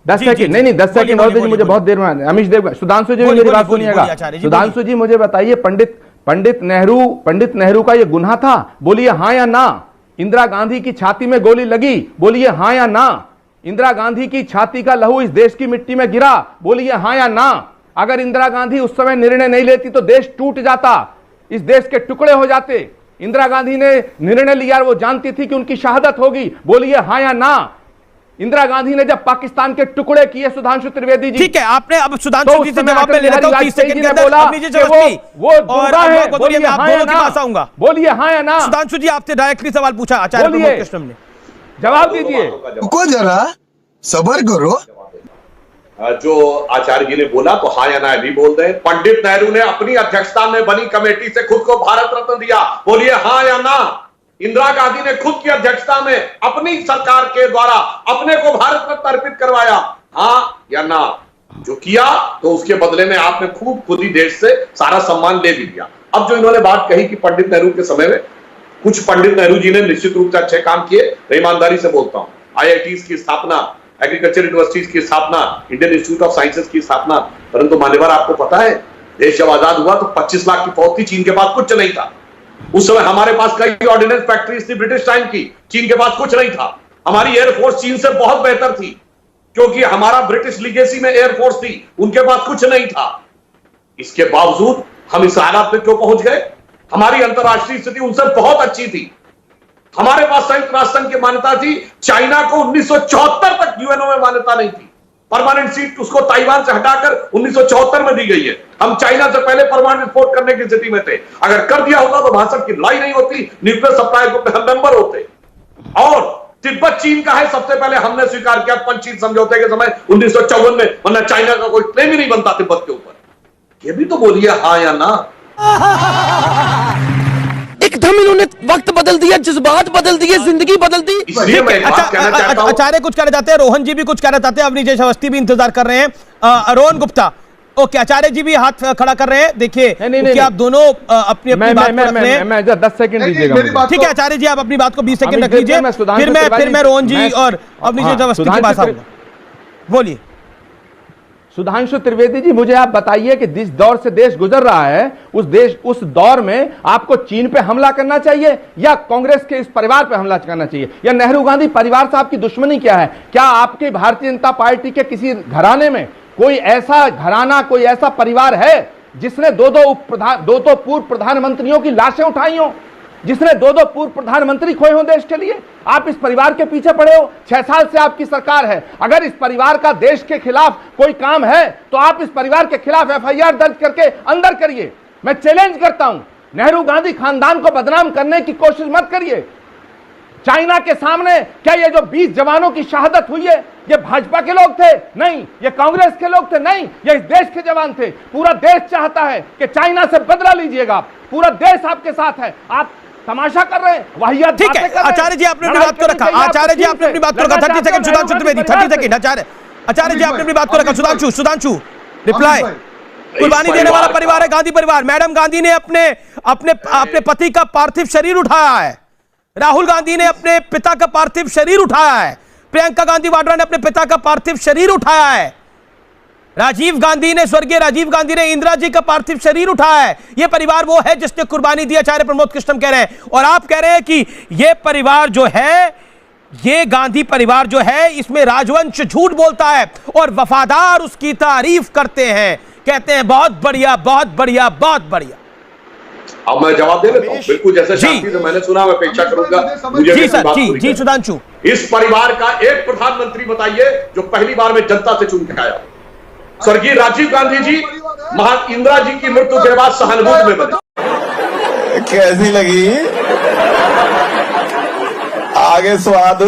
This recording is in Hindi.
10 सेकंड नहीं 10 सेकंड और दीजिए मुझे, बहुत देर में अमीश देव, सुधांशु जी मेरी बात सुनिएगा। सुधांशु जी मुझे बताइए, पंडित नेहरू का ये गुनाह था? बोलिए हाँ या ना। इंदिरा गांधी की छाती में गोली लगी, बोलिए हाँ या ना। इंदिरा गांधी की छाती का लहू इस देश की मिट्टी में गिरा, बोलिए हाँ या ना। अगर इंदिरा गांधी उस समय निर्णय नहीं लेती तो देश टूट जाता, इस देश के टुकड़े हो जाते। इंदिरा गांधी ने निर्णय लिया, वो जानती थी कि उनकी शहादत होगी, बोलिए हाँ या ना। इंदिरा गांधी ने जब पाकिस्तान के टुकड़े किए, सुधांशु त्रिवेदी जी, ठीक है, आपने अब सुधांशु जी से जवाब ले लेता हूं 30 सेकंड के अंदर। वो गुंडा है, बोलिए आप दोनों के पास आऊंगा, बोलिए हाँ या ना। सुधांशु जी आपसे डायरेक्टली सवाल पूछा आचार्य प्रमोद कृष्णम ने, जवाब दीजिए। रुको जरा, सबर करो। जो आचार्य जी ने बोला तो हाँ या ना भी बोल रहे हैं। पंडित नेहरू ने अपनी अध्यक्षता में बनी कमेटी से खुद को भारत रत्न दिया, बोलिए हाँ या ना। इंदिरा गांधी ने खुद की अध्यक्षता में अपनी सरकार के द्वारा अपने को भारत रत्न अर्पित करवाया, हाँ या ना। जो किया तो उसके बदले में आपने खूब खुद ही देश से सारा सम्मान ले भी लिया। अब जो इन्होंने बात कही कि पंडित नेहरू के समय में, कुछ पंडित नेहरू जी ने निश्चित रूप से अच्छे काम किए, ईमानदारी से बोलता हूं। IITs की स्थापना, एग्रीकल्चर यूनिवर्सिटीज की स्थापना, इंडियन इंस्टीट्यूट ऑफ साइंसेज की स्थापना। परंतु मान्यवर आपको पता है, देश जब आजाद हुआ तो 25 लाख की फौज थी, चीन के पास कुछ नहीं था। उस समय हमारे पास कई ऑर्डिनेंस फैक्ट्रीज थी ब्रिटिश टाइम की, चीन के पास कुछ नहीं था। हमारी एयरफोर्स चीन से बहुत बेहतर थी, क्योंकि हमारा ब्रिटिश लीगेसी में एयरफोर्स थी, उनके पास कुछ नहीं था। इसके बावजूद हम इस हालात में क्यों पहुंच गए? हमारी अंतरराष्ट्रीय स्थिति उनसे बहुत अच्छी थी। हमारे पास संयुक्त राष्ट्र संघ की मान्यता थी, चाइना को 1974 तक यूएनओ में मान्यता नहीं थी। परमानेंट सीट उसको ताइवान से हटाकर 1974 में दी गई है। हम चाइना से पहले परमाणु विस्फोट करने की स्थिति में थे। अगर कर दिया होता तो 62 की लड़ाई नहीं होती, न्यूक्लियर सप्लाई ग्रुप में हम मेंबर होते। और तिब्बत चीन का है, सबसे पहले हमने स्वीकार किया पंचशील समझौते के समय 1954 में, वरना चाइना का कोई क्लेम ही नहीं बनता तिब्बत के ऊपर। ये भी तो बोलिए हाँ या ना। एकदम इन्होंने वक्त बदल दिया, जज्बात बदल दिए, जिंदगी बदल दी। इसलिए मैं बात कहना चाहता हूं। आचार्य कुछ कहना चाहते हैं, रोहन जी भी कुछ कहना चाहते हैं, अवनीश अवस्थी भी इंतजार कर रहे हैं, रोहन गुप्ता, ओके, आचार्य जी भी हाथ खड़ा कर रहे हैं। देखिए कि आप दोनों अपनी अपनी बात को रख रहे हैं। मैं 10 सेकंड दीजिएगा। ठीक है आचार्य जी, आप अपनी बात को 20 सेकंड रख लीजिए, फिर मैं रोहन जी और अवनीश अवस्थी के पास आऊंगा। बोलिए सुधांशु त्रिवेदी जी, मुझे आप बताइए कि जिस दौर से देश गुजर रहा है, उस दौर में आपको चीन पे हमला करना चाहिए या कांग्रेस के इस परिवार पे हमला करना चाहिए, या नेहरू गांधी परिवार से आपकी दुश्मनी क्या है? क्या आपके भारतीय जनता पार्टी के किसी घराने में कोई ऐसा घराना, कोई ऐसा परिवार है जिसने दो पूर्व प्रधानमंत्रियों की लाशें उठाई हो, जिसने दो पूर्व प्रधानमंत्री खोए हो देश के लिए? आप इस परिवार के पीछे पड़े हो, 6 साल से आपकी सरकार है। अगर इस परिवार का देश के खिलाफ कोई काम है तो आप इस परिवार के खिलाफ FIR दर्ज करके अंदर करिए। मैं चैलेंज करता हूं, नेहरू गांधी खानदान को बदनाम करने की कोशिश मत करिए। चाइना के सामने क्या ये जो 20 जवानों की शहादत हुई है, ये भाजपा के लोग थे? नहीं। ये कांग्रेस के लोग थे? नहीं। ये इस देश के जवान थे। पूरा देश चाहता है कि चाइना से बदला लीजिएगा, पूरा देश आपके साथ है। आप तमाशा कर रहे हैं, वाहियात ठीक है। आचार्य जी आपने अपनी बात को रखा, आचार्य जी आपने अपनी बात को रखा। 30 सेकंड सुधांशु त्रिवेदी, 30 सेकंड आचार्य जी आपने अपनी बात को रखा। सुधांशु रिप्लाई। कुर्बानी देने वाला परिवार है गांधी परिवार। मैडम गांधी ने अपने पति का पार्थिव शरीर उठाया है, राहुल गांधी ने अपने पिता का पार्थिव शरीर उठाया है, प्रियंका गांधी वाड्रा ने अपने पिता का पार्थिव शरीर उठाया है, स्वर्गीय राजीव गांधी ने इंदिरा जी का पार्थिव शरीर उठाया है। यह परिवार वो है जिसने कुर्बानी दी, आचार्य प्रमोद कृष्णम कह रहे हैं। और आप कह रहे हैं कि यह परिवार जो है, ये गांधी परिवार जो है, इसमें राजवंश झूठ बोलता है और वफादार उसकी तारीफ करते हैं, कहते हैं बहुत बढ़िया, बहुत बढ़िया, बहुत बढ़िया। अब मैं जवाब दे देता हूं, बिल्कुल जैसे शांति से मैंने सुना, मैं अपेक्षा करूंगा मुझे जी सर, जी सुधांशु। इस परिवार का एक प्रधानमंत्री बताइए जो पहली बार में जनता से चुन के आया। स्वर्गीय राजीव गांधी जी महान इंदिरा जी की मृत्यु के बाद सहानुभूति में बने। कैसी लगी आगे स्वाद?